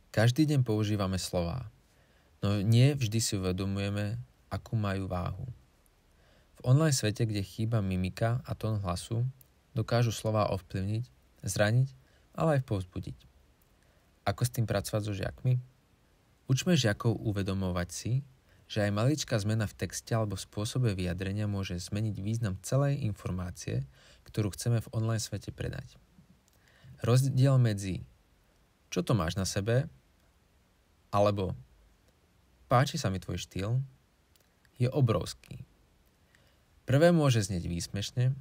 Každý deň používame slová, no nie vždy si uvedomujeme, akú majú váhu. V online svete, kde chýba mimika a tón hlasu, dokážu slová ovplyvniť, zraniť, ale aj povzbudiť. Ako s tým pracovať so žiakmi? Učme žiakov uvedomovať si, že aj maličká zmena v texte alebo v spôsobe vyjadrenia môže zmeniť význam celej informácie, ktorú chceme v online svete predať. Rozdiel medzi čo to máš na sebe alebo páči sa mi tvoj štýl je obrovský. Prvé môže znieť výsmešne,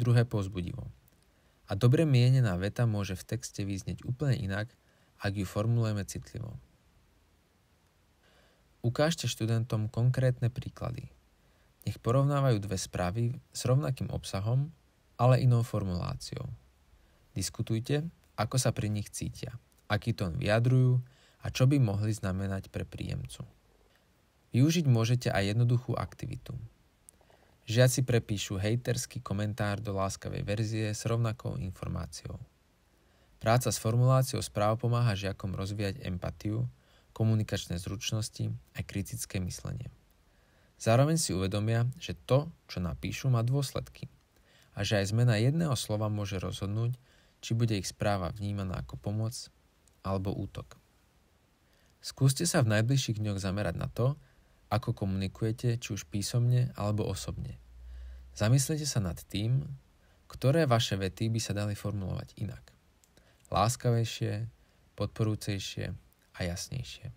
druhé povzbudivo. A dobre mienená veta môže v texte vyznieť úplne inak, ak ju formulujeme citlivo. Ukážte študentom konkrétne príklady. Nech porovnávajú dve správy s rovnakým obsahom, ale inou formuláciou. Diskutujte, ako sa pri nich cítia, aký tón vyjadrujú a čo by mohli znamenať pre príjemcu. Využiť môžete aj jednoduchú aktivitu. Žiaci prepíšu hejterský komentár do láskavej verzie s rovnakou informáciou. Práca s formuláciou správ pomáha žiakom rozvíjať empatiu, komunikačné zručnosti a kritické myslenie. Zároveň si uvedomia, že to, čo napíšu, má dôsledky a že aj zmena jedného slova môže rozhodnúť, či bude ich správa vnímaná ako pomoc alebo útok. Skúste sa v najbližších dňoch zamerať na to, ako komunikujete, či už písomne alebo osobne. Zamyslite sa nad tým, ktoré vaše vety by sa dali formulovať inak. Láskavejšie, podporujúcejšie a jasnejšie.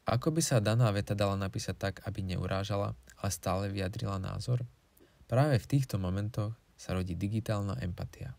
Ako by sa daná veta dala napísať tak, aby neurážala, ale stále vyjadrila názor? Práve v týchto momentoch sa rodí digitálna empatia.